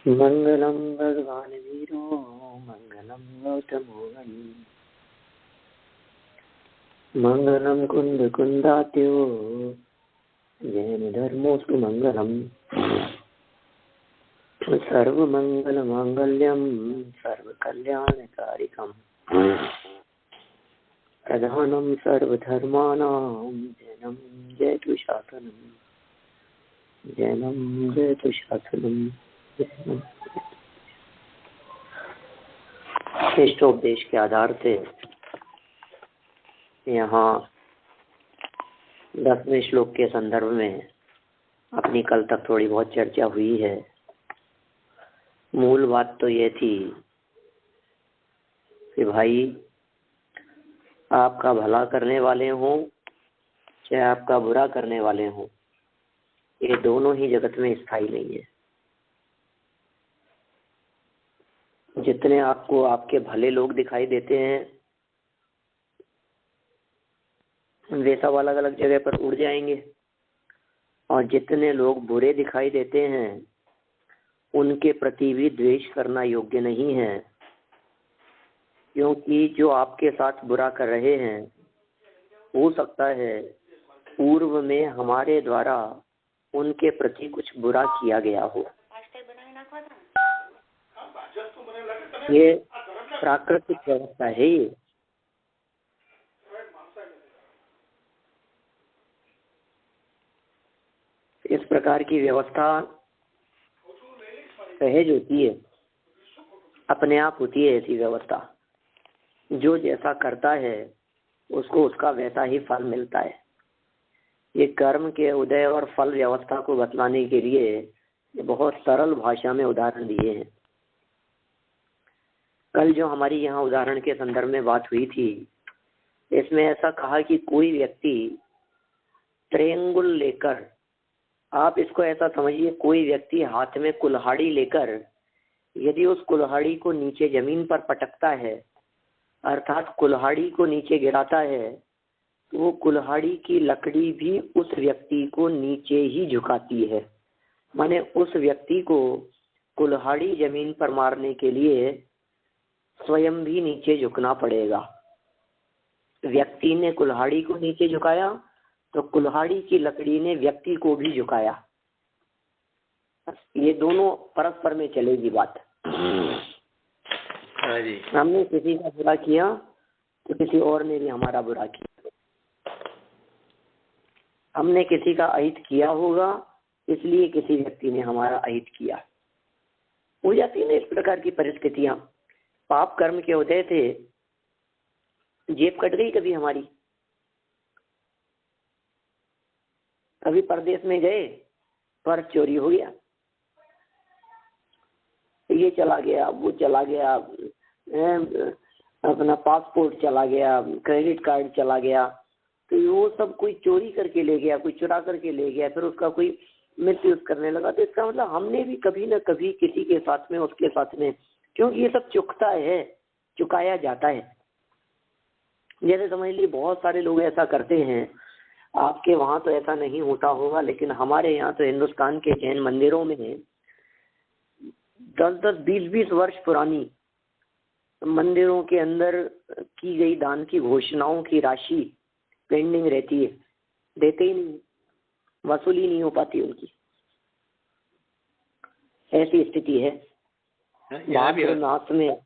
मंगलम भगवान वीरो मंगलम गौतमोहन मंगलम कुंद कुंदात्यो जैन धर्मोस्तु मंगलम सर्व मंगल मांगल्यम सर्व कल्याणकारिकम प्रधानम सर्वधर्मानां जैनम जयतु शासनम जैनम जयतु शासनम। इष्टोपदेश के आधार से यहाँ 10वें श्लोक के संदर्भ में अपनी कल तक थोड़ी बहुत चर्चा हुई है। मूल बात तो ये थी कि भाई आपका भला करने वाले हों चाहे आपका बुरा करने वाले हों, ये दोनों ही जगत में स्थायी नहीं है। जितने आपको आपके भले लोग दिखाई देते हैं वे सब अलग अलग जगह पर उड़ जाएंगे, और जितने लोग बुरे दिखाई देते हैं उनके प्रति भी द्वेष करना योग्य नहीं है, क्योंकि जो आपके साथ बुरा कर रहे हैं हो सकता है पूर्व में हमारे द्वारा उनके प्रति कुछ बुरा किया गया हो। ये प्राकृतिक व्यवस्था है। ये इस प्रकार की व्यवस्था सहज होती है, अपने आप होती है। ऐसी व्यवस्था जो जैसा करता है उसको उसका वैसा ही फल मिलता है। ये कर्म के उदय और फल व्यवस्था को बतलाने के लिए बहुत सरल भाषा में उदाहरण दिए हैं। कल जो हमारी यहाँ उदाहरण के संदर्भ में बात हुई थी, इसमें ऐसा कहा कि कोई व्यक्ति त्रिअंगुल लेकर, आप इसको ऐसा समझिए, कोई व्यक्ति हाथ में कुल्हाड़ी लेकर यदि उस कुल्हाड़ी को नीचे जमीन पर पटकता है, अर्थात कुल्हाड़ी को नीचे गिराता है, तो वो कुल्हाड़ी की लकड़ी भी उस व्यक्ति को नीचे ही झुकाती है। माने उस व्यक्ति को कुल्हाड़ी जमीन पर मारने के लिए स्वयं भी नीचे झुकना पड़ेगा। व्यक्ति ने कुल्हाड़ी को नीचे झुकाया तो कुल्हाड़ी की लकड़ी ने व्यक्ति को भी झुकाया। ये दोनों परस्पर में चलेगी बात। हमने किसी का बुरा किया तो किसी और ने भी हमारा बुरा किया। हमने किसी का अहित किया होगा, इसलिए किसी व्यक्ति ने हमारा अहित किया। हो जाती है ना इस प्रकार की परिस्थितियां। पाप कर्म के उदय थे, जेब कट गई कभी हमारी, कभी परदेश में गए पर चोरी हो गया, ये चला गया, वो चला गया, अपना पासपोर्ट चला गया, क्रेडिट कार्ड चला गया, तो वो सब कोई चोरी करके ले गया, कोई चुरा करके ले गया, फिर उसका कोई मिसयूज करने लगा। तो इसका मतलब हमने भी कभी न कभी किसी के साथ में, उसके साथ में, क्योंकि ये सब चुकता है, चुकाया जाता है। जैसे समझ लीजिए बहुत सारे लोग ऐसा करते हैं, आपके वहां तो ऐसा नहीं होता होगा, लेकिन हमारे यहाँ तो हिंदुस्तान के जैन मंदिरों में 10-10, 20-20 वर्ष पुरानी मंदिरों के अंदर की गई दान की घोषणाओं की राशि पेंडिंग रहती है, देते ही नहीं, वसूली नहीं हो पाती उनकी। ऐसी स्थिति है। नाथ में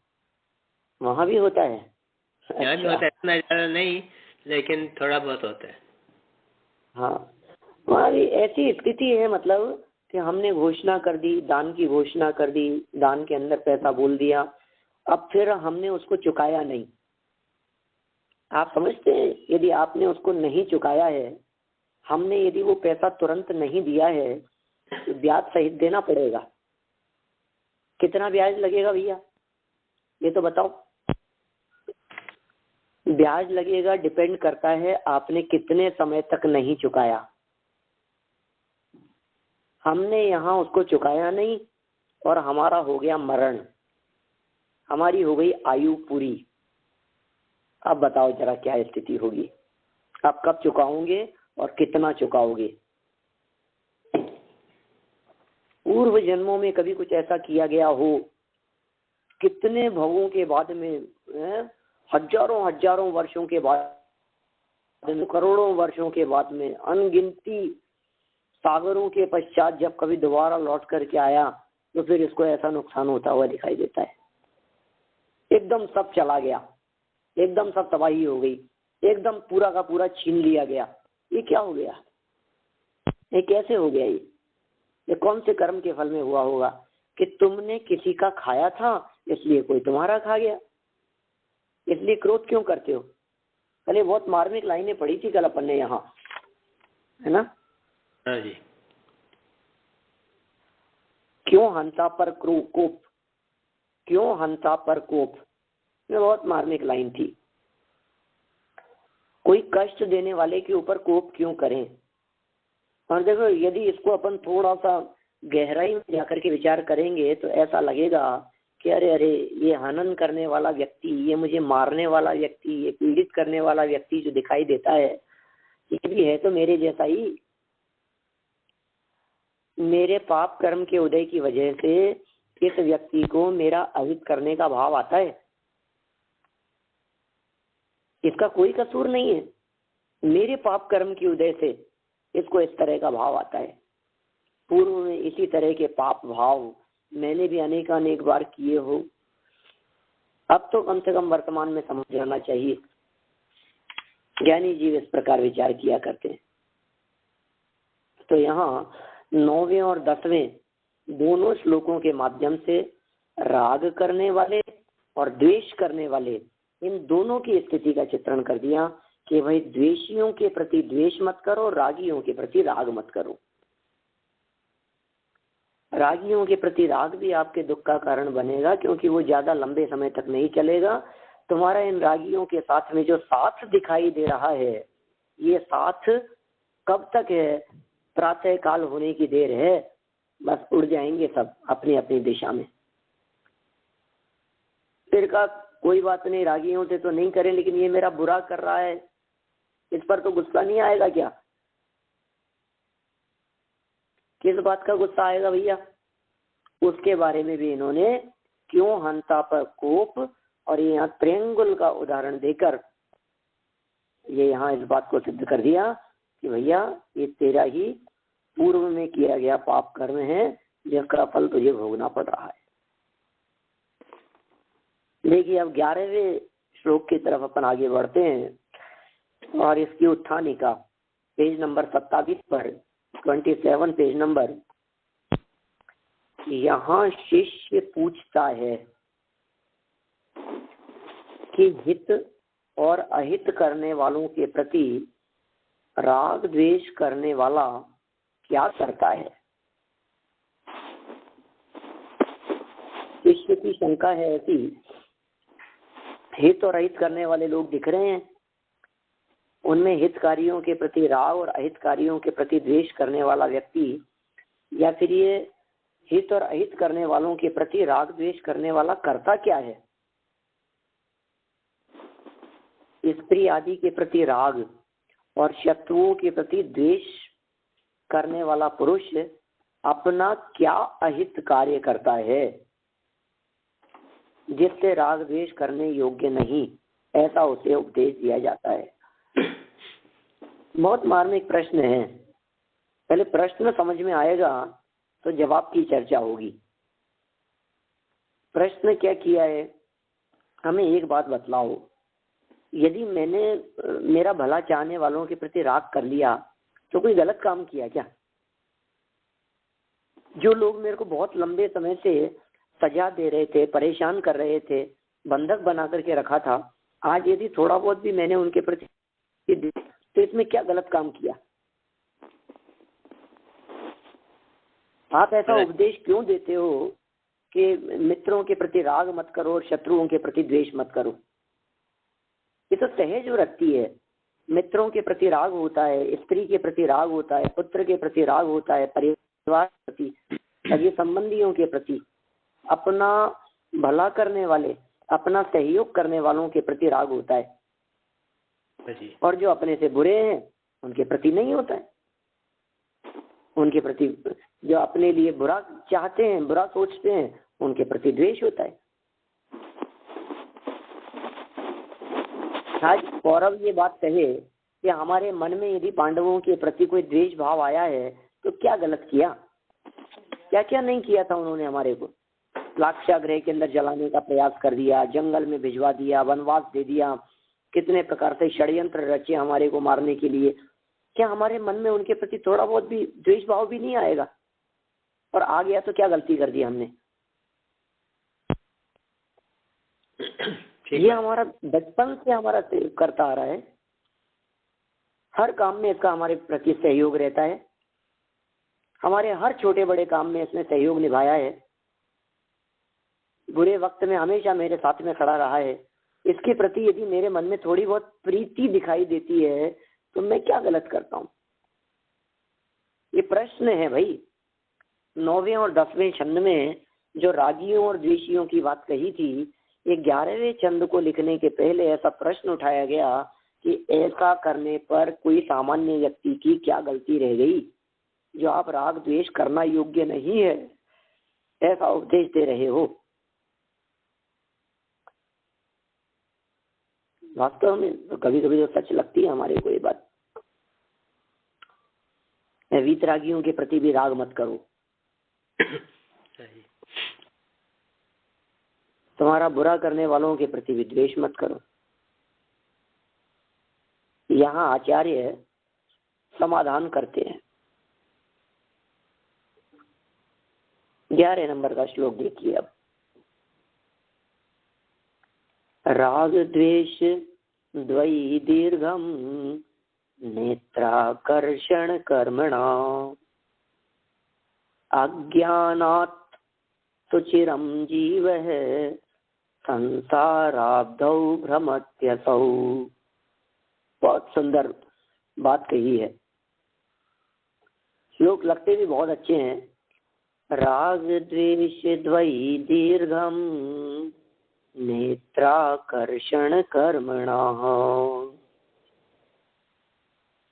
वहां भी होता है, यहाँ भी होता है, इतना ज्यादा नहीं लेकिन थोड़ा बहुत होता है। हाँ, वहाँ भी ऐसी स्थिति है, मतलब कि हमने घोषणा कर दी, दान की घोषणा कर दी, दान के अंदर पैसा बोल दिया, अब फिर हमने उसको चुकाया नहीं। आप समझते हैं, यदि आपने उसको नहीं चुकाया है, हमने यदि वो पैसा तुरंत नहीं दिया है तो ब्याज सहित देना पड़ेगा। कितना ब्याज लगेगा भैया ये तो बताओ। ब्याज लगेगा, डिपेंड करता है आपने कितने समय तक नहीं चुकाया। हमने यहाँ उसको चुकाया नहीं और हमारा हो गया मरण, हमारी हो गई आयु पूरी। अब बताओ जरा क्या स्थिति होगी, आप कब चुकाओगे और कितना चुकाओगे? पूर्व जन्मों में कभी कुछ ऐसा किया गया हो, कितने भवों के बाद में, हजारों हजारों वर्षों के बाद, करोड़ों वर्षों के बाद में, अनगिनती सागरों के पश्चात जब कभी दोबारा लौट करके आया तो फिर इसको ऐसा नुकसान होता हुआ दिखाई देता है। एकदम सब चला गया, एकदम सब तबाही हो गई, एकदम पूरा का पूरा छीन लिया गया। ये क्या हो गया? ये कैसे हो गया? ये कौन से कर्म के फल में हुआ होगा कि तुमने किसी का खाया था इसलिए कोई तुम्हारा खा गया? इसलिए क्रोध क्यों करते हो? कल ये बहुत मार्मिक लाइनें पढ़ी थी कल अपन ने यहाँ, है ना? हाँ जी। क्यों हंता पर कोप, क्यों हंता पर कोप, ये बहुत मार्मिक लाइन थी। कोई कष्ट देने वाले के ऊपर कोप क्यों करें? और देखो, यदि इसको अपन थोड़ा सा गहराई में जाकर के विचार करेंगे तो ऐसा लगेगा कि अरे अरे, ये हनन करने वाला व्यक्ति, ये मुझे मारने वाला व्यक्ति, ये पीड़ित करने वाला व्यक्ति जो दिखाई देता है, ये भी है तो मेरे जैसा ही। मेरे पाप कर्म के उदय की वजह से इस व्यक्ति को मेरा अहित करने का भाव आता है। इसका कोई कसूर नहीं है, मेरे पाप कर्म के उदय से इसको इस तरह का भाव आता है। पूर्व में इसी तरह के पाप भाव मैंने भी अनेक बार किए हो। अब तो कम से कम वर्तमान में समझ जाना चाहिए। ज्ञानी जीव इस प्रकार विचार किया करते हैं। तो यहाँ 9वें और 10वें दोनों श्लोकों के माध्यम से राग करने वाले और द्वेष करने वाले, इन दोनों की स्थिति का चित्रण कर दिया कि भाई द्वेषियों के प्रति द्वेष मत करो, रागियों के प्रति राग मत करो। रागियों के प्रति राग भी आपके दुख का कारण बनेगा, क्योंकि वो ज्यादा लंबे समय तक नहीं चलेगा। तुम्हारा इन रागियों के साथ में जो साथ दिखाई दे रहा है, ये साथ कब तक है? प्रातः काल होने की देर है, बस उड़ जाएंगे सब अपनी अपनी दिशा में। फिर का कोई बात नहीं, रागियों से तो नहीं करें, लेकिन ये मेरा बुरा कर रहा है, इस पर तो गुस्सा नहीं आएगा क्या? किस बात का गुस्सा आएगा भैया? उसके बारे में भी इन्होंने क्यों हंता पर कोप, और ये यहाँ त्रियंगुल का उदाहरण देकर ये यहाँ इस बात को सिद्ध कर दिया कि भैया ये तेरा ही पूर्व में किया गया पाप कर्म है, जिसका फल तुझे भोगना पड़ रहा है। देखिए, अब 11वें श्लोक की तरफ अपन आगे बढ़ते हैं और इसकी उत्थानिका पेज नंबर 27 पर, 27 पेज नंबर। यहाँ शिष्य पूछता है कि हित और अहित करने वालों के प्रति राग द्वेष करने वाला क्या करता है? शिष्य की शंका है ऐसी, हित और अहित करने वाले लोग दिख रहे हैं, उनमें हितकारियों के प्रति राग और अहितकारियों के प्रति द्वेष करने वाला व्यक्ति, या फिर ये हित और अहित करने वालों के प्रति राग द्वेष करने वाला करता क्या है? स्त्री आदि के प्रति राग और शत्रुओं के प्रति द्वेष करने वाला पुरुष अपना क्या अहित कार्य करता है जिससे राग द्वेष करने योग्य नहीं, ऐसा उसे उपदेश दिया जाता है। बहुत मार्मिक प्रश्न है। पहले प्रश्न समझ में आएगा तो जवाब की चर्चा होगी। प्रश्न क्या किया है? हमें एक बात बतलाओ, यदि मैंने मेरा भला चाहने वालों के प्रति राग कर लिया तो कोई गलत काम किया क्या? जो लोग मेरे को बहुत लंबे समय से सजा दे रहे थे, परेशान कर रहे थे, बंधक बना करके रखा था, आज यदि थोड़ा बहुत भी मैंने उनके प्रति तो इसमें क्या गलत काम किया? आप ऐसा उपदेश क्यों देते हो कि मित्रों के प्रति राग मत करो और शत्रुओं के प्रति द्वेष मत करो? ये तो सहज वृत्ति है। मित्रों के प्रति राग होता है, स्त्री के प्रति राग होता है, पुत्र के प्रति राग होता है, परिवार के प्रति, सगे संबंधियों के प्रति, अपना भला करने वाले, अपना सहयोग करने वालों के प्रति राग होता है, और जो अपने से बुरे हैं उनके प्रति नहीं होता है। उनके प्रति, जो अपने लिए बुरा चाहते हैं, बुरा सोचते हैं, उनके प्रति द्वेष होता है। आज कौरव ये बात कहे कि हमारे मन में यदि पांडवों के प्रति कोई द्वेष भाव आया है तो क्या गलत किया, क्या क्या नहीं किया था उन्होंने हमारे को। लाक्षागृह के अंदर जलाने का प्रयास कर दिया, जंगल में भिजवा दिया, वनवास दे दिया, कितने प्रकार से षड्यंत्र रचे हमारे को मारने के लिए। क्या हमारे मन में उनके प्रति थोड़ा बहुत भी द्वेष भाव भी नहीं आएगा? और आ गया तो क्या गलती कर दी हमने? ये हमारा बचपन से हमारा करता आ रहा है, हर काम में इसका हमारे प्रति सहयोग रहता है, हमारे हर छोटे बड़े काम में इसने सहयोग निभाया है, बुरे वक्त में हमेशा मेरे साथ में खड़ा रहा है। इसके प्रति यदि मेरे मन में थोड़ी बहुत प्रीति दिखाई देती है तो मैं क्या गलत करता हूँ? ये प्रश्न है भाई। 9वें और 10वें छंद में जो रागियों और द्वेषियों की बात कही थी, ये 11वें छंद को लिखने के पहले ऐसा प्रश्न उठाया गया कि ऐसा करने पर कोई सामान्य व्यक्ति की क्या गलती रह गई जो आप राग द्वेष करना योग्य नहीं है, ऐसा उपदेश दे रहे हो। वास्तव में तो कभी कभी तो सच लगती है हमारे को ये बात। वीतरागियों के प्रति भी राग मत करो, तुम्हारा बुरा करने वालों के प्रति भी द्वेष मत करो। यहाँ आचार्य समाधान करते हैं। 11 नंबर का श्लोक देखिए अब। राग द्वेष द्वयी दीर्घम नेत्राकर्षण कर्मणा अज्ञानात् सुचिरं जीवः संसाराब्धौ भ्रमत्यसौ। बहुत सुंदर बात कही है। श्लोक लगते भी बहुत अच्छे हैं। राग द्वेष द्वयी दीर्घम नेत्राकर्षण कर्मणा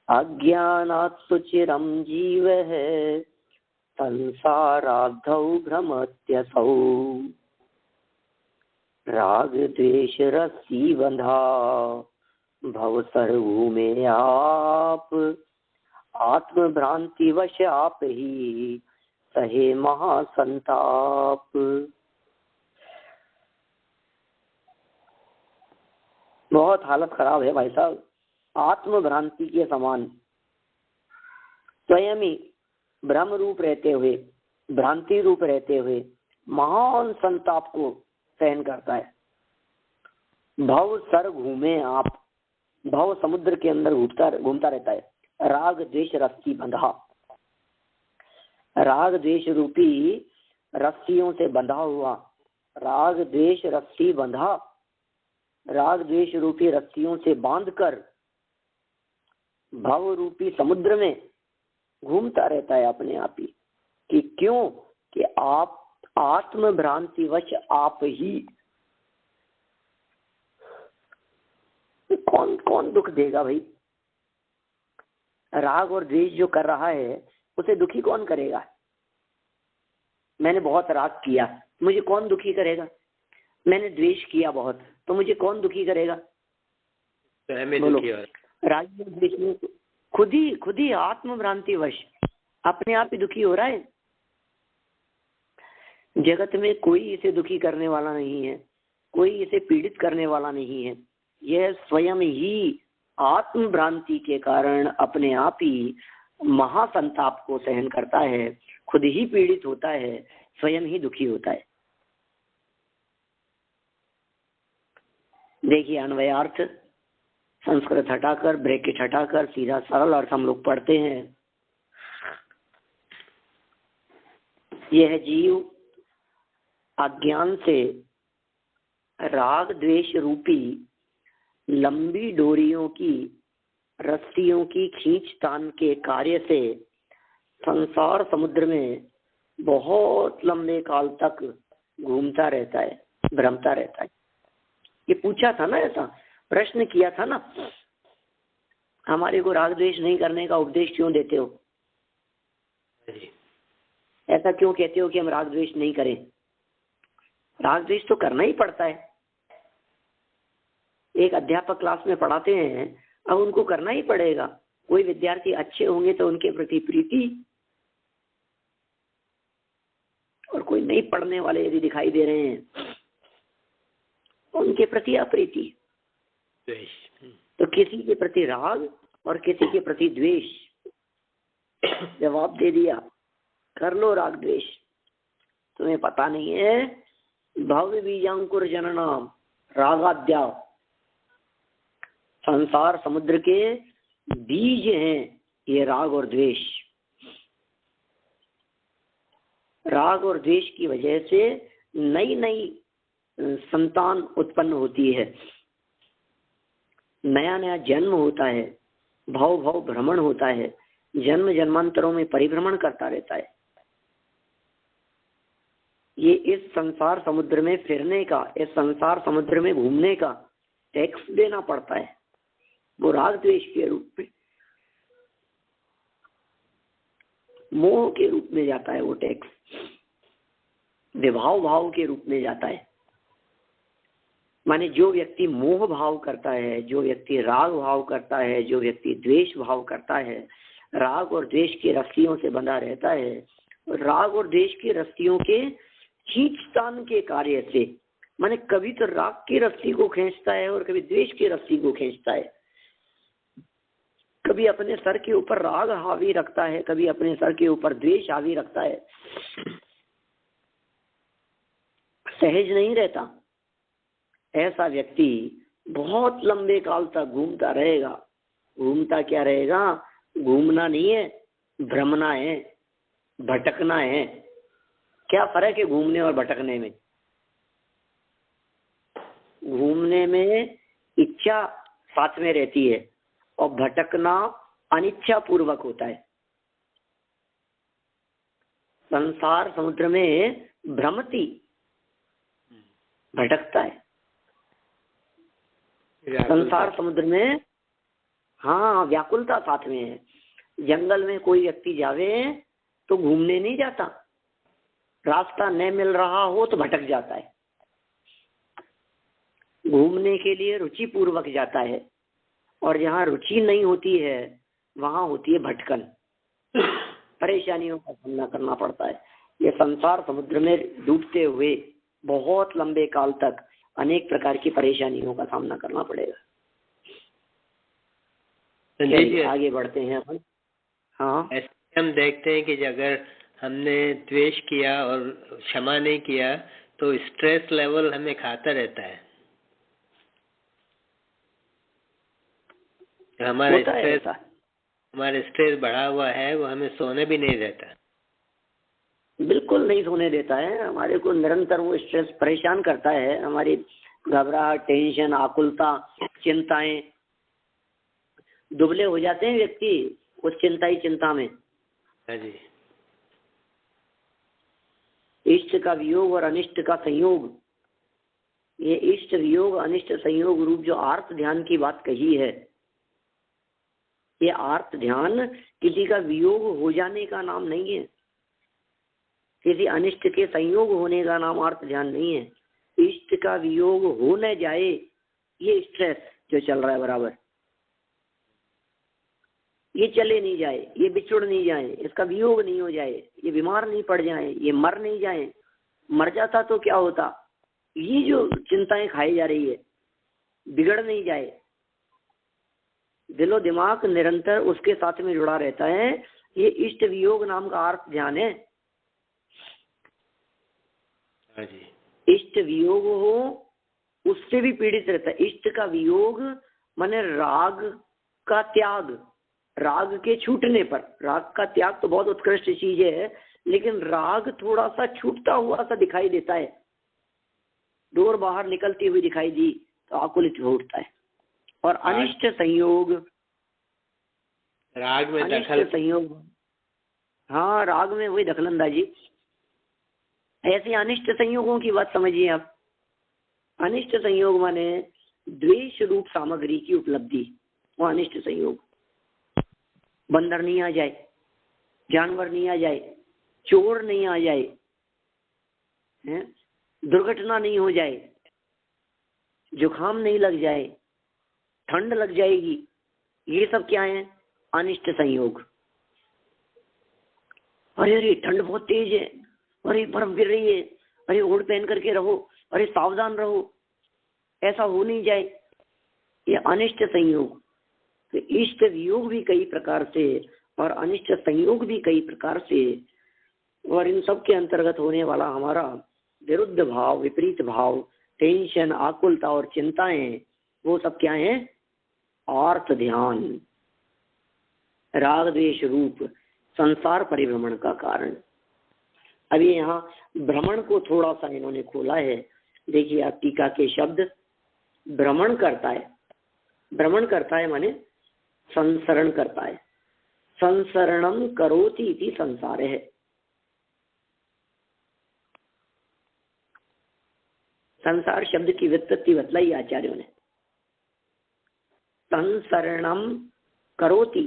अज्ञानात् सुचिरं जीवः संसाराब्धौ भ्रमत्यसौ। राग द्वेष रस्सी बंधा भव सर्वू में आप आत्म भ्रांति वश आप ही सहे महासंताप। बहुत हालत खराब है भाई साहब। आत्म भ्रांति के समान स्वयं ही भ्रम रूप रहते हुए, भ्रांति रूप रहते हुए महान संताप को सहन करता है। भव सर घूमे आप, भव समुद्र के अंदर घूमता रहता है। राग द्वेष रस्सी बंधा, राग द्वेष रूपी रस्सियों से बंधा हुआ। राग द्वेष रस्सी बंधा, राग द्वेष रूपी रस्सियों से बांधकर भव रूपी समुद्र में घूमता रहता है अपने आप ही। कि क्यों? कि आप आत्म भ्रांति वश आप ही। कौन कौन दुख देगा भाई? राग और द्वेष जो कर रहा है उसे दुखी कौन करेगा? मैंने बहुत राग किया, मुझे कौन दुखी करेगा? मैंने द्वेष किया बहुत, तो मुझे कौन दुखी करेगा? बोलो। राग और द्वेष में खुद ही आत्म भ्रांति वश अपने आप ही दुखी हो रहा है। जगत में कोई इसे दुखी करने वाला नहीं है, कोई इसे पीड़ित करने वाला नहीं है। यह स्वयं ही आत्म भ्रांति के कारण अपने आप ही महासंताप को सहन करता है, खुद ही पीड़ित होता है, स्वयं ही दुखी होता है। देखिए अन्वयार्थ संस्कृत हटाकर, ब्रैकेट हटाकर सीधा सरल अर्थ हम लोग पढ़ते हैं। यह जीव अज्ञान से राग द्वेष रूपी लंबी डोरियों की, रस्सियों की खींचतान के कार्य से संसार समुद्र में बहुत लंबे काल तक घूमता रहता है, भ्रमता रहता है। ये पूछा था ना, ऐसा प्रश्न किया था ना, हमारे को राग द्वेष नहीं करने का उपदेश क्यों देते हो? ऐसा क्यों कहते हो कि हम राग द्वेष नहीं करें? राग द्वेष तो करना ही पड़ता है। एक अध्यापक क्लास में पढ़ाते हैं, अब उनको करना ही पड़ेगा। कोई विद्यार्थी अच्छे होंगे तो उनके प्रति प्रीति, और कोई नहीं पढ़ने वाले यदि दिखाई दे रहे हैं उनके प्रति अप्रीति। तो किसी के प्रति राग और किसी के प्रति द्वेष। जवाब दे दिया, कर लो राग द्वेष। तुम्हें पता नहीं है, भव्य बीजांकुर जननाम रागाद्या, संसार समुद्र के बीज हैं ये राग और द्वेष। राग और द्वेष की वजह से नई नई संतान उत्पन्न होती है, नया नया जन्म होता है, भाव भाव भ्रमण होता है, जन्म जन्मांतरों में परिभ्रमण करता रहता है। ये इस संसार समुद्र में फिरने का, इस संसार समुद्र में घूमने का टैक्स देना पड़ता है। वो राग द्वेष के रूप में, मोह के रूप में जाता है वो टैक्स, विभाव भाव के रूप में जाता है। माने जो व्यक्ति मोह भाव करता है, जो व्यक्ति राग भाव करता है, जो व्यक्ति द्वेष भाव करता है, राग और द्वेष की रस्सियों से बंधा रहता है, राग और द्वेष की रस्सियों के खींचतान के कार्य से, माने कभी तो राग की रस्सी को खींचता है और कभी द्वेष की रस्सी को खींचता है। कभी अपने सर के ऊपर राग हावी रखता है, कभी अपने सर के ऊपर द्वेष हावी रखता है। सहज नहीं रहता। ऐसा व्यक्ति बहुत लंबे काल तक घूमता रहेगा। घूमता क्या रहेगा? घूमना नहीं है, भ्रमना है, भटकना है। क्या फर्क है घूमने और भटकने में? घूमने में इच्छा साथ में रहती है और भटकना अनिच्छा पूर्वक होता है। संसार समुद्र में भ्रमती, भटकता है। संसार समुद्र में हाँ व्याकुलता साथ में है। जंगल में कोई व्यक्ति जावे तो घूमने नहीं जाता, रास्ता न मिल रहा हो तो भटक जाता है। घूमने के लिए रुचि पूर्वक जाता है, और जहाँ रुचि नहीं होती है वहां होती है भटकन, परेशानियों का सामना करना पड़ता है। ये संसार समुद्र में डूबते हुए बहुत लंबे काल तक अनेक प्रकार की परेशानियों का सामना करना पड़ेगा। आगे बढ़ते हैं अपन। हाँ, ऐसे हम देखते हैं कि अगर हमने द्वेष किया और क्षमा नहीं किया तो स्ट्रेस लेवल हमें खाता रहता है। हमारे स्ट्रेस बढ़ा हुआ है, वो हमें सोने भी नहीं देता। बिल्कुल नहीं सोने देता है। हमारे को निरंतर वो स्ट्रेस परेशान करता है। हमारी घबराहट, टेंशन, आकुलता, चिंताएं, दुबले हो जाते हैं व्यक्ति उस चिंता ही चिंता में। हाँ जी। इष्ट का वियोग और अनिष्ट का संयोग, ये इष्ट वियोग अनिष्ट संयोग रूप जो आर्त ध्यान की बात कही है, ये आर्त ध्यान किसी का वियोग हो जाने का नाम नहीं है, किसी अनिष्ट के संयोग होने का नाम आर्त ध्यान नहीं है। इष्ट का वियोग हो न जाए, ये स्ट्रेस जो चल रहा है बराबर, ये चले नहीं जाए, ये बिछुड़ नहीं जाए, इसका वियोग नहीं हो जाए, ये बीमार नहीं पड़ जाए, ये मर नहीं जाए। मर जाता तो क्या होता? ये जो चिंताएं खाई जा रही है बिगड़ नहीं जाए, दिलो दिमाग निरंतर उसके साथ में जुड़ा रहता है। ये इष्ट वियोग नाम का अर्थ ध्यान है। इष्ट वियोग हो उससे भी पीड़ित रहता है। इष्ट का वियोग माने राग का त्याग, राग के छूटने पर। राग का त्याग तो बहुत उत्कृष्ट चीज है, लेकिन राग थोड़ा सा छूटता हुआ सा दिखाई देता है, डोर बाहर निकलती हुई दिखाई दी तो आकुलित हो उठता है। और अनिष्ट संयोग, राग में अनिष्ट संयोग, हाँ राग में वही दखलंदाजी। ऐसे अनिष्ट संयोगों की बात समझिए आप। अनिष्ट संयोग माने द्वेष रूप सामग्री की उपलब्धि, वो अनिष्ट संयोग। बंदर नहीं आ जाए, जानवर नहीं आ जाए, चोर नहीं आ जाए, हैं, दुर्घटना नहीं हो जाए, जुकाम नहीं लग जाए, ठंड लग जाएगी, ये सब क्या है? अनिष्ट संयोग। अरे अरे ठंड बहुत तेज है, अरे बर्फ गिर रही है, अरे ओढ़ पहन करके रहो, अरे सावधान रहो, ऐसा हो नहीं जाए, ये अनिष्ट संयोग। तो इष्ट वियोग भी कई प्रकार से और अनिष्ट संयोग भी कई प्रकार से, और इन सब के अंतर्गत होने वाला हमारा विरुद्ध भाव, विपरीत भाव, टेंशन, आकुलता और चिंताएं, वो सब क्या है? आर्त ध्यान, राग द्वेष रूप संसार परिभ्रमण का कारण। अभी यहाँ भ्रमण को थोड़ा सा इन्होंने खोला है। देखिए आप टीका के शब्द, भ्रमण करता है, भ्रमण करता है माने संसरण करता है, संसरणम करोति इति संसार है। संसार शब्द की व्युत्पत्ति बतलाई आचार्यों ने। संसरणम करोति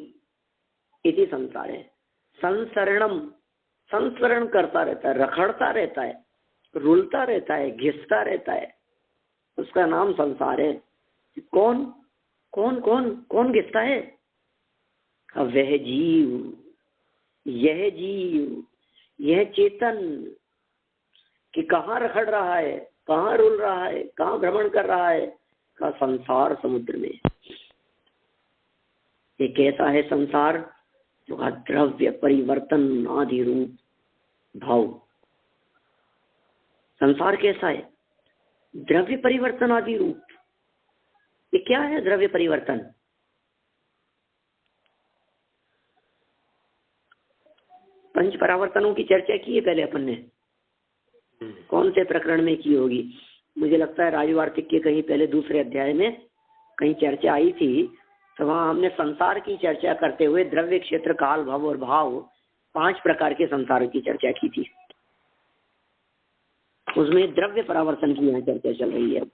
इति संसार है। संसरणम, संसरण करता रहता है, रखड़ता रहता है, रुलता रहता है, घिसता रहता है, उसका नाम संसार है। कौन कौन कौन कौन घिसता है? वह जीव, यह जीव, यह चेतन, कि कहाँ रखड़ रहा है, कहाँ रुल रहा है, कहाँ भ्रमण कर रहा है? का संसार समुद्र में। ये कैसा है संसार? जो द्रव्य परिवर्तन आदि रूप भाव। संसार कैसा है? द्रव्य परिवर्तन आदि रूप। ये क्या है द्रव्य परिवर्तन? पंच परावर्तनों की चर्चा की है पहले अपन ने, कौन से प्रकरण में की होगी? मुझे लगता है राजवार्तिक के कहीं पहले दूसरे अध्याय में कहीं चर्चा आई थी, तो वहां हमने संसार की चर्चा करते हुए द्रव्य, क्षेत्र, काल, भव और भाव, 5 प्रकार के संसार की चर्चा की थी। उसमें द्रव्य परावर्तन की यहाँ चर्चा चल रही है।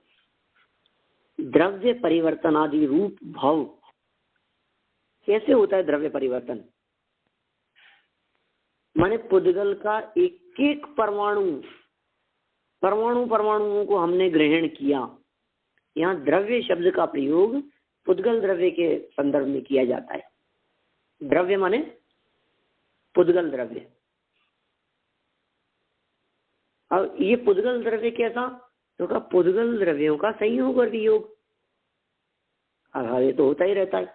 द्रव्य परिवर्तन आदि रूप भाव कैसे होता है? द्रव्य परिवर्तन माने पुद्गल का एक एक परमाणु, परमाणुओं को हमने ग्रहण किया। यहाँ द्रव्य शब्द का प्रयोग पुद्गल द्रव्य के संदर्भ में किया जाता है। द्रव्य माने पुद्गल द्रव्य। अब ये पुद्गल द्रव्य कैसा? तो का पुद्गल द्रव्यों का संयोग और वियोग। ये तो होता ही रहता है,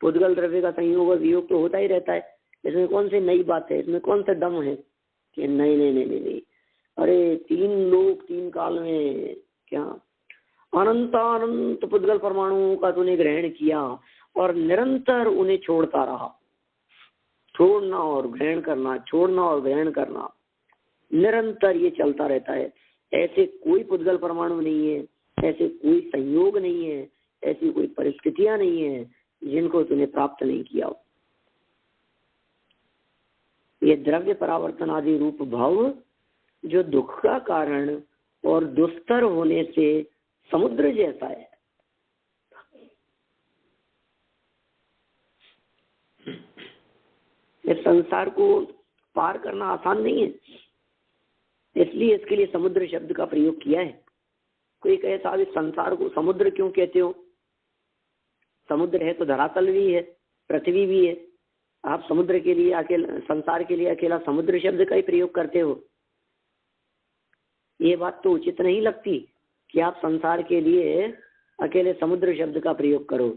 पुद्गल द्रव्य का संयोग और वियोग तो होता ही रहता है। इसमें कौन सी नई बात है? इसमें कौन सा दम है कि नहीं नहीं नहीं नहीं नहीं, अरे 3 लोक 3 काल में क्या अनंत पुद्गल परमाणुओं का तूने ग्रहण किया और निरंतर उन्हें छोड़ता रहा। छोड़ना और ग्रहण करना, छोड़ना और ग्रहण करना, निरंतर ये चलता रहता है। ऐसे कोई पुद्गल परमाणु नहीं है, ऐसे कोई संयोग नहीं है, ऐसी कोई परिस्थितियां नहीं है जिनको तूने प्राप्त नहीं किया हो। ये द्रव्य परावर्तन आदि रूप भाव जो दुख का कारण और दुस्तर होने से समुद्र जैसा है। इस संसार को पार करना आसान नहीं है, इसलिए इसके लिए समुद्र शब्द का प्रयोग किया है। कोई कहे साहब इस संसार को समुद्र क्यों कहते हो? समुद्र है तो धरातल भी है, पृथ्वी भी है। आप समुद्र के लिए अकेला, संसार के लिए अकेला समुद्र शब्द का ही प्रयोग करते हो। ये बात तो उचित नहीं लगती कि आप संसार के लिए अकेले समुद्र शब्द का प्रयोग करो।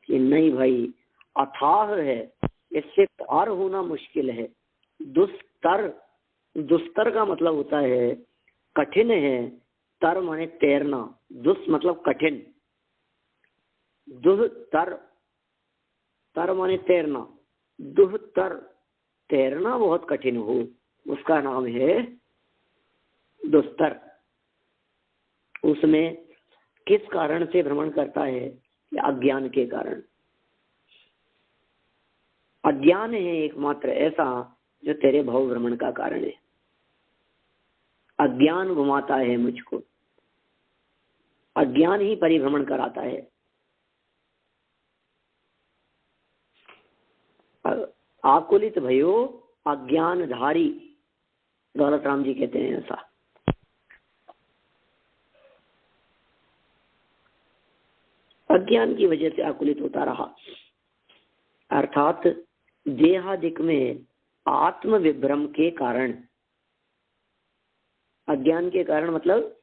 कि नहीं भाई, अथाह है, इससे पार होना मुश्किल है। दुस्तर, दुस्तर का मतलब होता है कठिन है। तर माने तैरना, दुस मतलब कठिन, दुस्तर, तर माने तैरना, दुस्तर, तैरना बहुत कठिन हो, उसका नाम है दुस्तर। उसमें किस कारण से भ्रमण करता है? अज्ञान के कारण। अज्ञान है एकमात्र ऐसा जो तेरे भव भ्रमण का कारण है। अज्ञान घुमाता है मुझको, अज्ञान ही परिभ्रमण कराता है। आकुलित भयो अज्ञानधारी, दौलत राम जी कहते हैं ऐसा। अज्ञान की वजह से आकुलित होता रहा, अर्थात देहादिक में आत्म विभ्रम के कारण, अज्ञान के कारण मतलब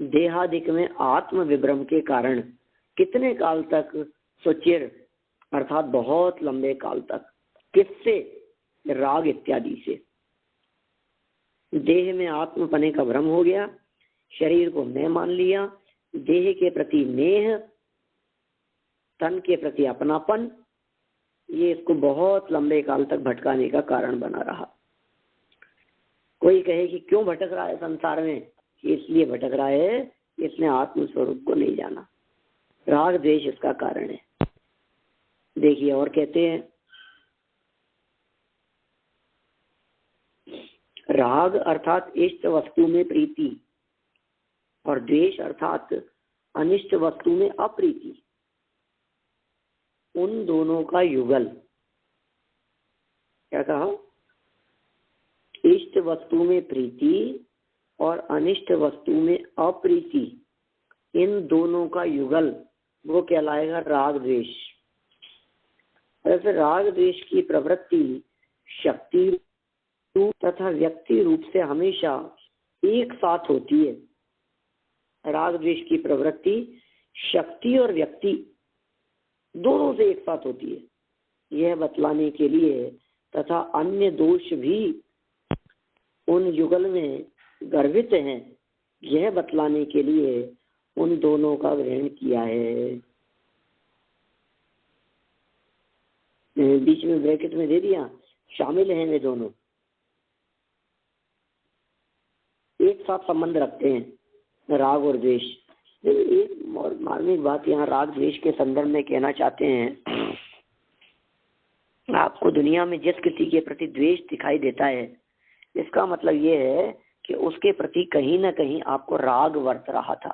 देहादिक में आत्म विभ्रम के कारण कितने काल तक? सुचिर अर्थात बहुत लंबे काल तक। किससे? राग इत्यादि से। देह में आत्मपने का भ्रम हो गया, शरीर को मैं मान लिया, देह के प्रति नेह, तन के प्रति अपनापन, ये इसको बहुत लंबे काल तक भटकाने का कारण बना रहा। कोई कहे कि क्यों भटक रहा है संसार में? इसलिए भटक रहा है, इसने आत्म स्वरूप को नहीं जाना। राग द्वेष इसका कारण है। देखिए और कहते हैं, राग अर्थात इष्ट वस्तु में प्रीति और द्वेष अर्थात अनिष्ट वस्तु में अप्रीति, उन दोनों का युगल। क्या कहा? इष्ट वस्तु में प्रीति और अनिष्ट वस्तु में अप्रीति, इन दोनों का युगल वो कहलाएगा राग द्वेष। ऐसे राग द्वेष की प्रवृत्ति शक्ति रूप तथा व्यक्ति रूप से हमेशा एक साथ होती है। राग द्वेष की प्रवृत्ति शक्ति और व्यक्ति दोनों से एक साथ होती है। यह बतलाने के लिए तथा अन्य दोष भी उन युगल में गर्भित हैं, यह बतलाने के लिए उन दोनों का ग्रहण किया है। बीच में ब्रैकेट में दे दिया, शामिल हैं वे दोनों, एक साथ संबंध रखते हैं राग और द्वेष। एक और मार्मिक बात यहाँ राग द्वेष के संदर्भ में कहना चाहते हैं, आपको दुनिया में जिस किसी के प्रति द्वेष दिखाई देता है, इसका मतलब ये है कि उसके प्रति कहीं ना कहीं आपको राग वर्त रहा था।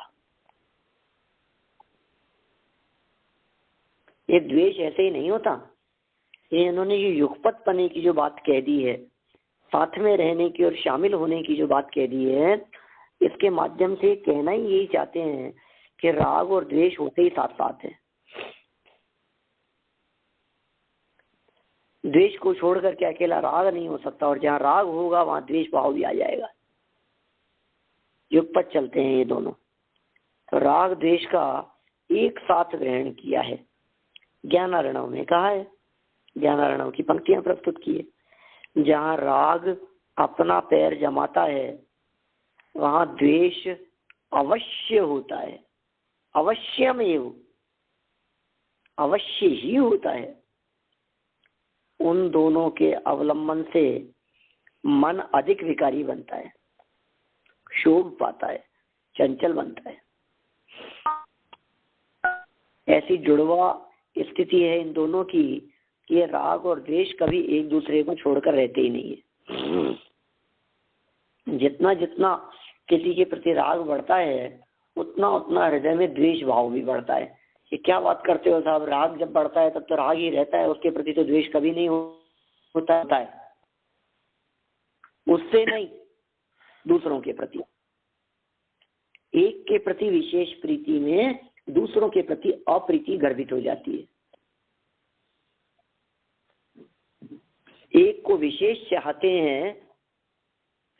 ये द्वेष ऐसे ही नहीं होता। ये इन्होंने जो युगपत पने की जो बात कह दी है, साथ में रहने की और शामिल होने की जो बात कह दी है, इसके माध्यम से कहना ही यही चाहते हैं कि राग और द्वेष होते ही साथ साथ है। द्वेष को छोड़ करके अकेला राग नहीं हो सकता, और जहाँ राग होगा वहां द्वेष भाव भी आ जाएगा। युगपत चलते हैं ये दोनों। तो राग द्वेष का एक साथ ग्रहण किया है। ज्ञानार्णव में कहा है, ज्ञानार्णव की पंक्तियां प्रस्तुत की है, जहाँ राग अपना पैर जमाता है वहां द्वेष अवश्य होता है। अवश्यमेव, अवश्य ही होता है। उन दोनों के अवलंबन से मन अधिक विकारी बनता है, क्षोभ पाता है, चंचल बनता है। ऐसी जुड़वा स्थिति है इन दोनों की कि ये राग और द्वेष कभी एक दूसरे को छोड़कर रहते ही नहीं है। जितना जितना किसी के प्रति राग बढ़ता है, उतना उतना हृदय में द्वेष भाव भी बढ़ता है। ये क्या बात करते हो साहब, राग जब बढ़ता है तब तो राग ही रहता है, उसके प्रति तो द्वेष कभी नहीं होता है। उससे नहीं, दूसरों के प्रति। एक के प्रति विशेष प्रीति में दूसरों के प्रति अप्रीति गर्भित हो जाती है। एक को विशेष चाहते हैं,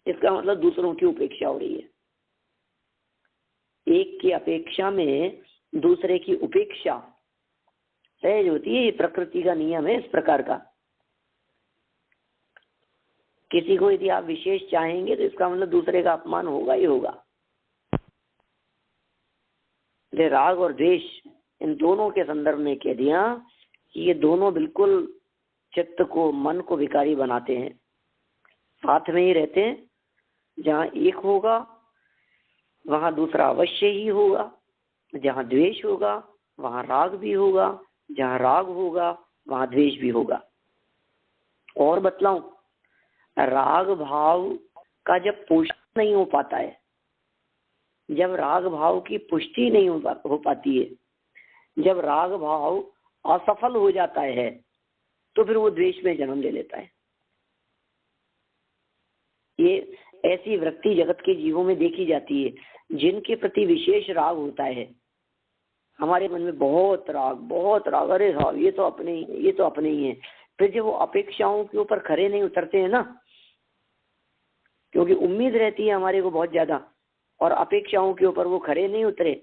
इसका मतलब दूसरों की उपेक्षा हो रही है। एक की अपेक्षा में दूसरे की उपेक्षा सहज होती है। ये प्रकृति का नियम है इस प्रकार का। किसी को यदि आप विशेष चाहेंगे तो इसका मतलब दूसरे का अपमान होगा ही होगा। राग और द्वेष इन दोनों के संदर्भ में कह दिया कि ये दोनों बिल्कुल चित्त को, मन को विकारी बनाते हैं। साथ में ही रहते हैं। जहाँ एक होगा वहां दूसरा अवश्य ही होगा। जहाँ द्वेष होगा वहां राग भी होगा। जहाँ राग होगा वहां द्वेष भी होगा। और बतलाऊं, राग भाव का जब पुष्टि नहीं हो पाता है, जब राग भाव की पुष्टि नहीं हो पाती है, जब राग भाव असफल हो जाता है, तो फिर वो द्वेष में जन्म ले लेता है। ऐसी वृत्ति जगत के जीवों में देखी जाती है जिनके प्रति विशेष राग होता है। हमारे मन में बहुत राग, अरे हाँ ये तो अपने ही है, ये तो अपने ही है। फिर जब वो अपेक्षाओं के ऊपर खरे नहीं उतरते हैं ना, क्योंकि उम्मीद रहती है हमारे को बहुत ज्यादा, और अपेक्षाओं के ऊपर वो खरे नहीं उतरे,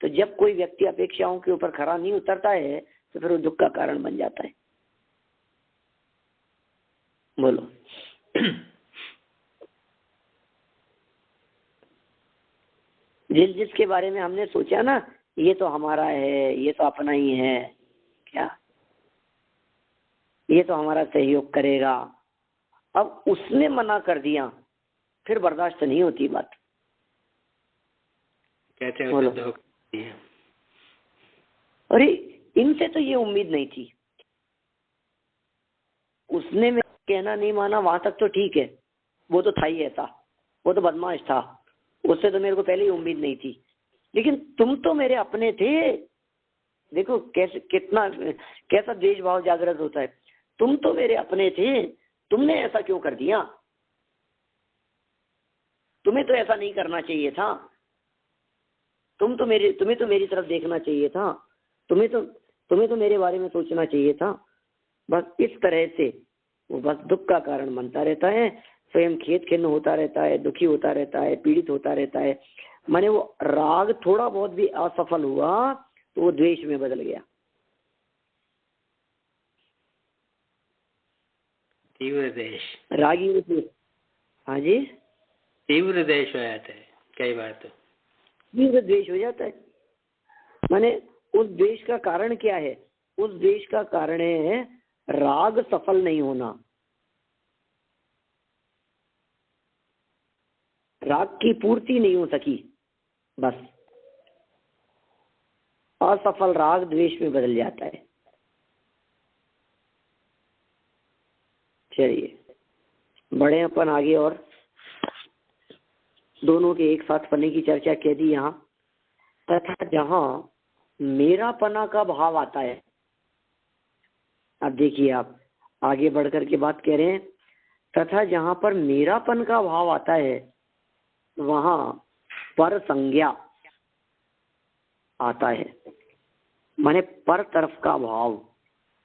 तो जब कोई व्यक्ति अपेक्षाओं के ऊपर खरा नहीं उतरता है तो फिर वो दुख का कारण बन जाता है। बोलो। जिसके बारे में हमने सोचा ना ये तो हमारा है, ये तो अपना ही है, क्या ये तो हमारा सहयोग करेगा, अब उसने मना कर दिया फिर बर्दाश्त नहीं होती बात। कहते हैं अरे इनसे तो ये उम्मीद नहीं थी, उसने मेरा कहना नहीं माना वहां तक तो ठीक है, वो तो था ही ऐसा, वो तो बदमाश था, उससे तो मेरे को पहले ही उम्मीद नहीं थी, लेकिन तुम तो मेरे अपने थे। देखो कैसे कैसा देश भाव जागृत होता है। तुम तो मेरे अपने थे, तुमने ऐसा क्यों कर दिया? तुम्हें तो ऐसा नहीं करना चाहिए था, तुम्हें तो मेरी तरफ देखना चाहिए था, तुम्हें तो मेरे बारे में सोचना चाहिए था। बस इस तरह से वो बस दुख का कारण बनता रहता है, स्वयं खेद खिन्न होता रहता है, दुखी होता रहता है, पीड़ित होता रहता है। माने वो राग थोड़ा बहुत भी असफल हुआ तो वो द्वेष में बदल गया, तीव्र देश, रागी। हाँ जी, तीव्र देश हो जाता है कई बार, तो तीव्र द्वेष हो जाता है। माने उस द्वेष का कारण क्या है? उस द्वेष का कारण है राग सफल नहीं होना, राग की पूर्ति नहीं हो सकी, बस असफल राग द्वेष में बदल जाता है। चलिए बढ़े अपन आगे, और दोनों के एक साथ पन्ने की चर्चा कह दी यहाँ। तथा जहां मेरापना का भाव आता है, अब देखिए आप आगे बढ़कर के बात कह रहे हैं, तथा जहां पर मेरापन का भाव आता है वहां पर संज्ञा आता है, माने पर तरफ का भाव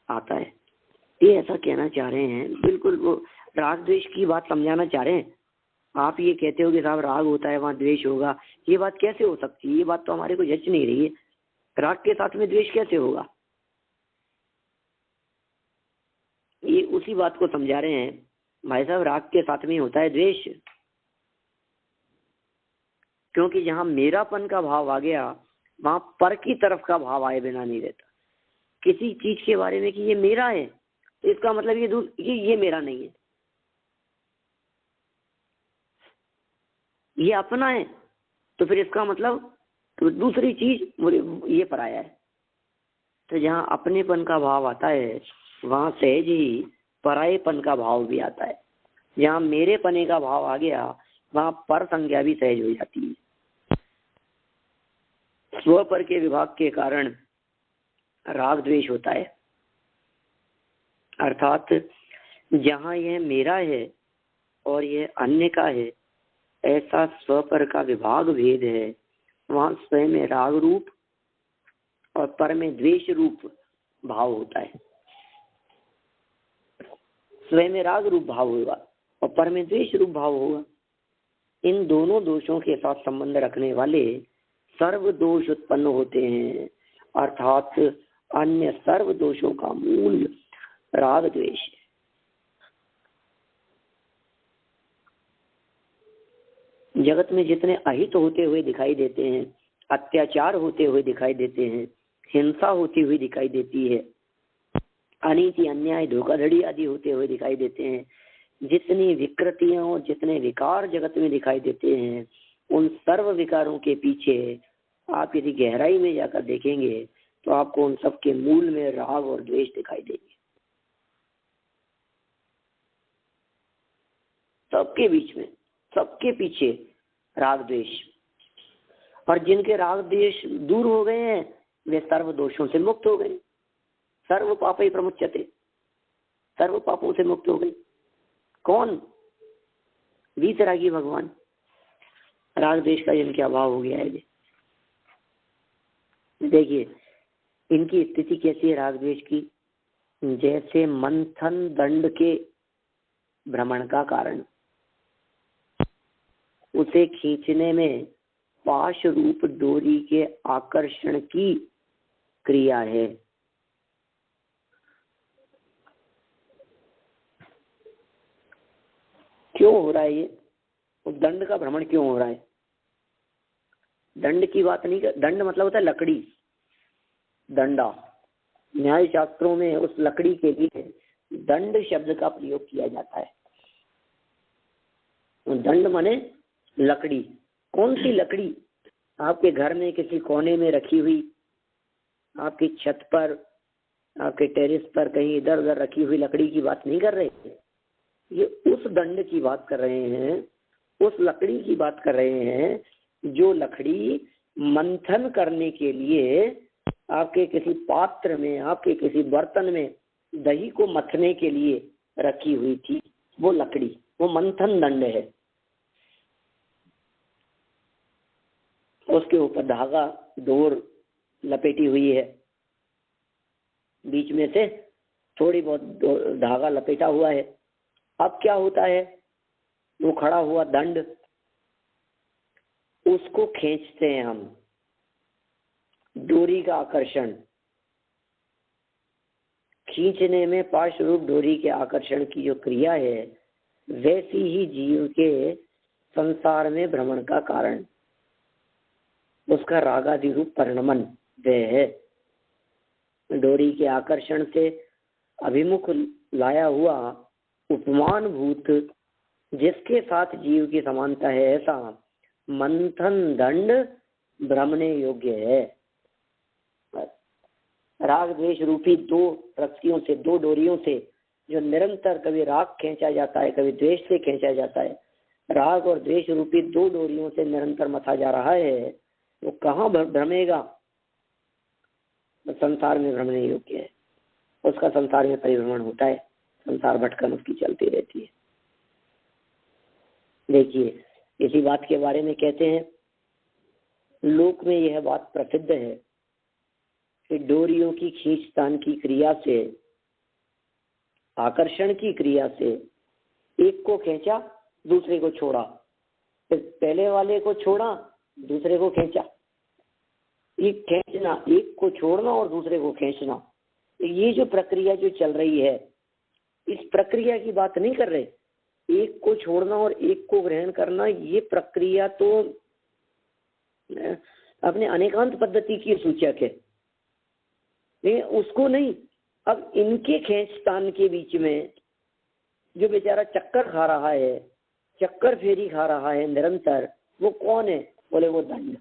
आता है। ये ऐसा कहना चाह रहे हैं, बिल्कुल वो राग द्वेष की बात समझाना चाह रहे हैं। आप ये कहते हो कि साहब राग होता है वहां द्वेष होगा, ये बात कैसे हो सकती है? ये बात तो हमारे को जच नहीं रही है, राग के साथ में द्वेष कैसे होगा? ये उसी बात को समझा रहे हैं, भाई साहब राग के साथ में होता है द्वेष, क्योंकि जहां मेरापन का भाव आ गया वहां पर की तरफ का भाव आए बिना नहीं रहता। किसी चीज के बारे में कि ये मेरा है तो इसका मतलब ये मेरा नहीं है, ये अपना है तो फिर इसका मतलब तो दूसरी चीज ये पराया है। तो जहां अपनेपन का भाव आता है वहां सहज ही परायेपन का भाव भी आता है। जहां मेरे पने का भाव आ गया वहां पर संज्ञा भी सहज हो जाती है। स्व पर के विभाग के कारण राग द्वेष होता है, अर्थात जहां यह मेरा है और यह अन्य का है, ऐसा स्व पर का विभाग भेद है, वहां स्वयं में राग रूप और पर में द्वेष रूप भाव होता है। स्वयं में राग रूप भाव होगा और पर में द्वेष रूप भाव होगा। इन दोनों दोषों के साथ संबंध रखने वाले सर्व दोष उत्पन्न होते हैं, अर्थात अन्य सर्व दोषों का मूल राग द्वेष है। जगत में जितने अहित होते हुए दिखाई देते हैं, अत्याचार होते हुए दिखाई देते हैं, हिंसा होती हुई दिखाई देती है, अनीति अन्याय धोखाधड़ी आदि होते हुए दिखाई देते हैं, जितनी विकृतियां और जितने विकार जगत में दिखाई देते हैं, उन सर्व विकारों के पीछे आप यदि गहराई में जाकर देखेंगे तो आपको उन सब के मूल में राग और द्वेष दिखाई देंगे। सबके बीच में, सबके पीछे राग द्वेष। और जिनके राग द्वेष दूर हो गए हैं वे सर्व दोषों से मुक्त हो गए। सर्व पापै प्रमुच्यते, सर्व पापों से मुक्त हो गए। कौन? वीतरागी भगवान, राग द्वेष का इनके अभाव हो गया है। देखिए इनकी स्थिति कैसी है राग द्वेष की, जैसे मंथन दंड के भ्रमण का कारण, उसे खींचने में पाश रूप डोरी के आकर्षण की क्रिया है। क्यों हो रहा है ये, तो दंड का भ्रमण क्यों हो रहा है? दंड की बात नहीं कर, दंड मतलब होता है लकड़ी, दंडा। न्याय शास्त्रों में उस लकड़ी के लिए दंड शब्द का प्रयोग किया जाता है। दंड माने लकड़ी। कौन सी लकड़ी? आपके घर में किसी कोने में रखी हुई, आपकी छत पर, आपके टेरेस पर कहीं इधर उधर रखी हुई लकड़ी की बात नहीं कर रहे, ये उस दंड की बात कर रहे हैं, उस लकड़ी की बात कर रहे हैं जो लकड़ी मंथन करने के लिए आपके किसी पात्र में, आपके किसी बर्तन में दही को मथने के लिए रखी हुई थी। वो लकड़ी, वो मंथन दंड है। उसके ऊपर धागा डोर लपेटी हुई है, बीच में से थोड़ी बहुत धागा लपेटा हुआ है। अब क्या होता है, वो खड़ा हुआ दंड, उसको खींचते हैं हम, डोरी का आकर्षण। खींचने में पाश रूप डोरी के आकर्षण की जो क्रिया है, वैसी ही जीव के संसार में भ्रमण का कारण उसका रागादि रूप परिणमन वह है। डोरी के आकर्षण से अभिमुख लाया हुआ उपमान भूत जिसके साथ जीव की समानता है, ऐसा मंथन दंड भ्रमणे योग्य है। राग द्वेष रूपी दो रस्सियों से, दो डोरियों से जो निरंतर कभी राग खींचा जाता है, कभी द्वेष से खींचा जाता है, राग और द्वेष रूपी दो डोरियों से निरंतर मथा जा रहा है, वो कहाँ भ्रमेगा? संसार में भ्रमणे योग्य है। उसका संसार में परिभ्रमण होता है, संसार भटकन उसकी चलती रहती है। देखिए इसी बात के बारे में कहते हैं, लोक में यह बात प्रसिद्ध है कि डोरियों की खींचतान की क्रिया से, आकर्षण की क्रिया से एक को खींचा, दूसरे को छोड़ा, फिर पहले वाले को छोड़ा, दूसरे को खींचा। एक खींचना, एक को छोड़ना और दूसरे को खींचना, ये जो प्रक्रिया जो चल रही है, इस प्रक्रिया की बात नहीं कर रहे। एक को छोड़ना और एक को ग्रहण करना, ये प्रक्रिया तो अपने अनेकांत पद्धति की सूचक है, लेकिन उसको नहीं। अब इनके खींचतान के बीच में जो बेचारा चक्कर खा रहा है, चक्कर फेरी खा रहा है निरंतर, वो कौन है? बोले वो दंड।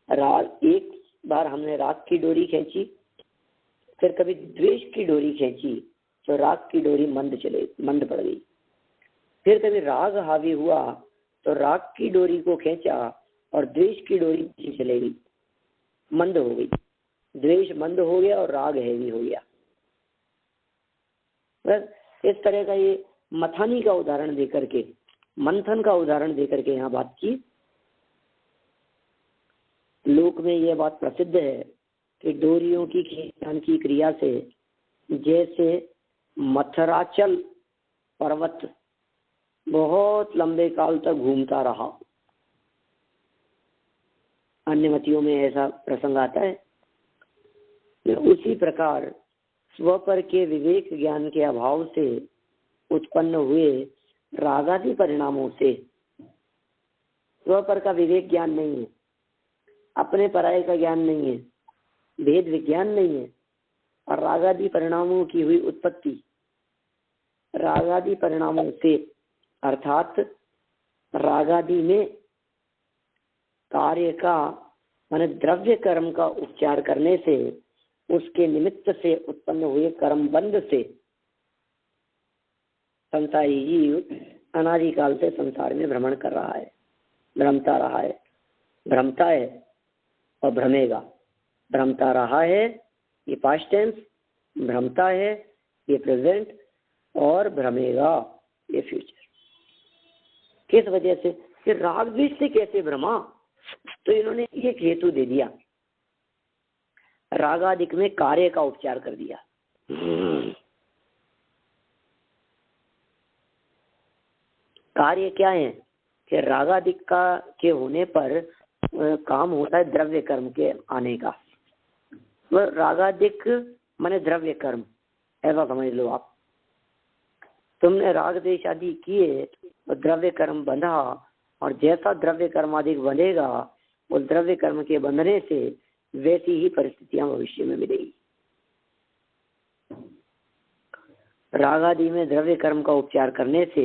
राग, एक बार हमने राग की डोरी खींची, फिर कभी द्वेष की डोरी खींची तो राग की डोरी मंद पड़ गई। फिर कभी राग हावी हुआ तो राग की डोरी को खींचा और द्वेष की डोरी पीछे चले गई, मंद हो गई। द्वेष मंद हो गया और राग हैवी हो गया। बस इस तरह का ये मथानी का उदाहरण देकर के, मंथन का उदाहरण देकर के यहाँ बात की। लोक में यह बात प्रसिद्ध है कि डोरियों की खींचतान की क्रिया से जैसे मथराचल पर्वत बहुत लंबे काल तक घूमता रहा। अन्य मतियों में ऐसा प्रसंग आता है। उसी प्रकार स्वपर के विवेक ज्ञान के अभाव से उत्पन्न हुए रागादि परिणामों से, स्वपर का विवेक ज्ञान नहीं है, अपने पराये का ज्ञान नहीं है, भेद विज्ञान नहीं है, और रागादि परिणामों की हुई उत्पत्ति, रागादि परिणामों से अर्थात रागादि में कार्य का माने द्रव्य कर्म का उपचार करने से, उसके निमित्त से उत्पन्न हुए कर्म बंध से संसारी जीव अनादिकाल से संसार में भ्रमण कर रहा है, भ्रमता रहा है, भ्रमता है और भ्रमेगा। भ्रमता रहा है ये पास्ट टेंस, भ्रमता है ये प्रेजेंट, और भ्रमेगा ये फ्यूचर। किस वजह से? कि राग द्वेष से कैसे भ्रमा? तो इन्होंने एक हेतु दे दिया, रागादिक में कार्य का उपचार कर दिया। कार्य क्या है कि रागादिक का के होने पर काम होता है द्रव्य कर्म के आने का। वह रागादिक माने द्रव्य कर्म, ऐसा समझ लो आप। तुमने राग द्वेष आदि किए तो द्रव्य कर्म बंधा, और जैसा द्रव्य कर्म आदि बंधेगा उस द्रव्य कर्म के बंधने से वैसी ही परिस्थितियां भविष्य में मिलेगी। राग आदि में द्रव्य कर्म का उपचार करने से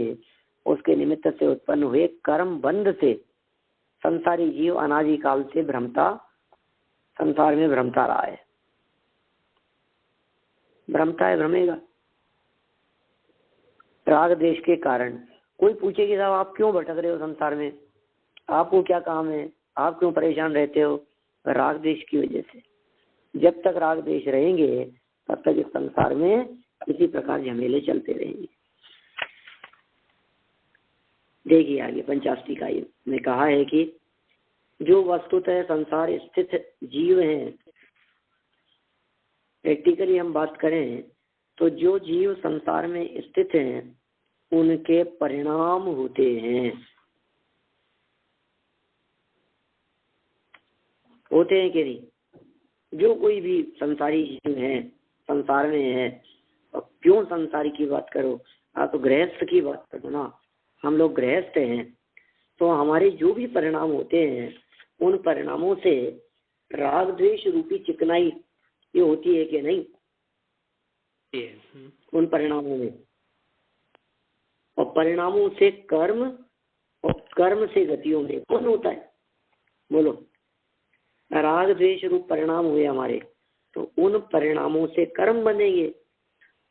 उसके निमित्त से उत्पन्न हुए कर्म बंध से संसारी जीव अनादि काल से भ्रमता, संसार में भ्रमता रहा है, भ्रमता है, भ्रमेगा राग द्वेष के कारण। कोई पूछे कि साहब आप क्यों भटक रहे हो संसार में, आपको क्या काम है, आप क्यों परेशान रहते हो? राग द्वेष की वजह से। जब तक राग द्वेष रहेंगे तब तक इस संसार में इसी प्रकार झमेले चलते रहेंगे। देखिए आगे 50 इकाई में कहा है कि जो वस्तुतः संसार स्थित जीव हैं, प्रैक्टिकली हम बात करें तो जो जीव संसार में स्थित हैं उनके परिणाम होते हैं। होते हैं कि नहीं? जो कोई भी संसारी जीव है, संसार में है, और क्यों संसारी की बात करो, आप तो गृहस्थ की बात करो ना। हम लोग गृहस्थ हैं तो हमारे जो भी परिणाम होते हैं उन परिणामों से राग द्वेष रूपी चिकनाई ये होती है कि नहीं? उन परिणामों में, और परिणामों से कर्म और कर्म से गतियों में कौन होता है? बोलो। राग द्वेष रूप परिणाम हुए हमारे, तो उन परिणामों से कर्म बनेंगे,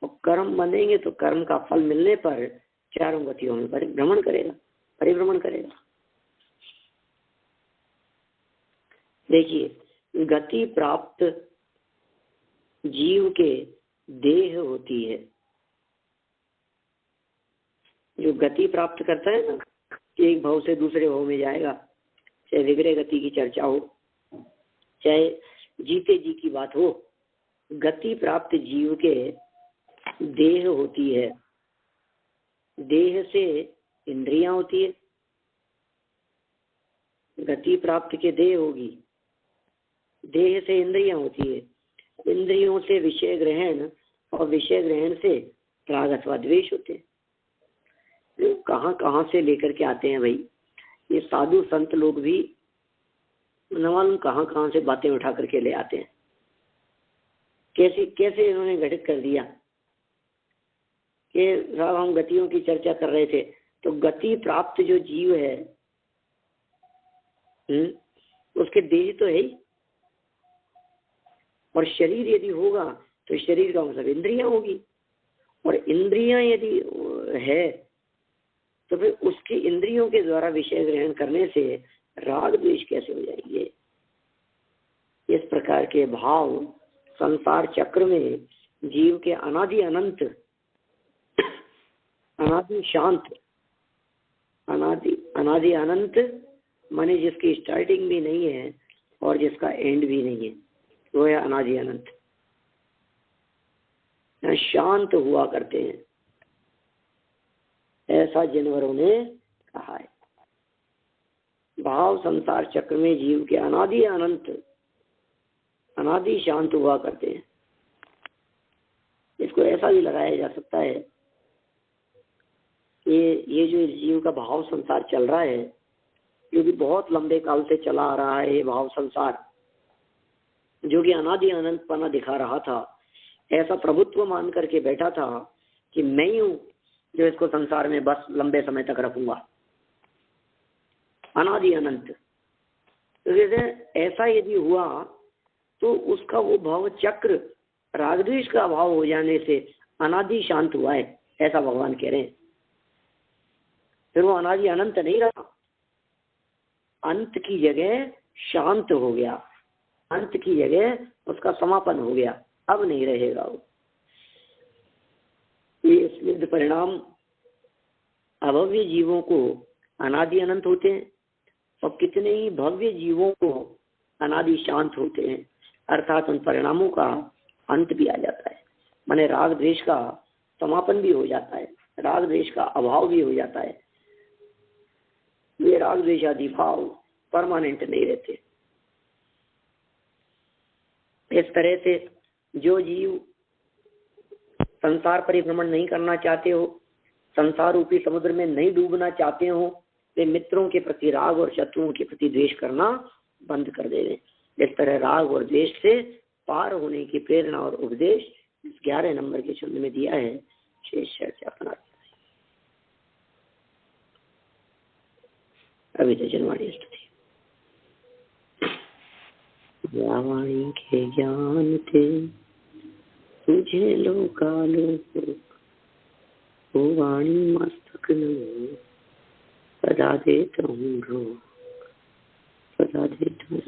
और कर्म बनेंगे तो कर्म का फल मिलने पर चारों गतियों में परिभ्रमण करेगा, परिभ्रमण करेगा। देखिए, गति प्राप्त जीव के देह होती है। जो गति प्राप्त करता है ना, एक भाव से दूसरे भाव में जाएगा, चाहे विग्रह गति की चर्चा हो, चाहे जीते जी की बात हो, गति प्राप्त जीव के देह होती है। देह से इंद्रियां होती है, गति प्राप्त के देह होगी, देह से इंद्रियां होती है, इंद्रियों से विषय ग्रहण, और विषय ग्रहण से राग अथवा द्वेष होते हैं। कहाँ कहाँ से लेकर के आते हैं भाई ये साधु संत लोग भी, न मालूम कहाँ कहाँ से बातें उठा करके ले आते हैं। कैसे कैसे इन्होंने घटित कर दिया कि साहब हम गतियों की चर्चा कर रहे थे, तो गति प्राप्त जो जीव है उसके देह तो है ही, और शरीर यदि होगा तो शरीर का मतलब इंद्रियां होगी, और इंद्रियां यदि है तो फिर उसकी इंद्रियों के द्वारा विषय ग्रहण करने से राग द्वेष कैसे हो जाएंगे? इस प्रकार के भाव संसार चक्र में जीव के अनादि अनंत, अनादि शांत, अनादि अनंत माने जिसकी स्टार्टिंग भी नहीं है और जिसका एंड भी नहीं है, वो है अनादि अनंत, शांत हुआ करते हैं, ऐसा जिनवरों ने कहा है। भाव संसार चक्र में जीव के अनादि अनंत, अनादि शांत हुआ करते हैं। इसको ऐसा भी लगाया जा सकता है कि ये जो जीव का भाव संसार चल रहा है, जो कि बहुत लंबे काल से चला आ रहा है, ये भाव संसार जो कि अनादि अनंत पना दिखा रहा था, ऐसा प्रभुत्व मान करके बैठा था कि मैं ही हूं जो इसको संसार में बस लंबे समय तक रखूंगा, अनादि अनंत। तो जैसे ऐसा यदि हुआ तो उसका वो भाव चक्र रागद्वेष का अभाव हो जाने से अनादि शांत हुआ है, ऐसा भगवान कह रहे हैं। फिर वो अनादि अनंत नहीं रहा, अंत की जगह शांत हो गया, अंत की जगह उसका समापन हो गया, अब नहीं रहेगा वो। ये स्निग्ध परिणाम अभव्य जीवों को अनादि अनंत होते हैं और कितने ही भव्य जीवों को अनादि शांत होते हैं, अर्थात उन परिणामों का अंत भी आ जाता है। माने राग द्वेष का समापन भी हो जाता है, राग द्वेष का अभाव भी हो जाता है। वे राग द्वेष आदि भाव परमानेंट नहीं रहते। इस तरह से जो जीव संसार परिभ्रमण नहीं करना चाहते हो, संसार रूपी समुद्र में नहीं डूबना चाहते हो, वे मित्रों के प्रति राग और शत्रुओं के प्रति द्वेष करना बंद कर दे। इस तरह राग और द्वेष से पार होने की प्रेरणा और उपदेश 11 नंबर के छंद में दिया है। शेष चर्चा अपना अभी तो जनवाणी स्तुति। वाणी के ज्ञान थे तुझे लोकालोक, वो वाणी मस्तक न सदा देता हूँ रोक, सदा देता हूँ।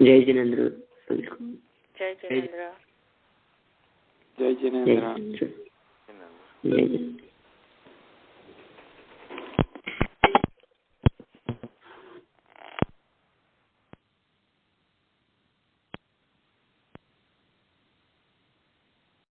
जय जिनेन्द्र। जय जिनेन्द्र। जय जिनेन्द्र।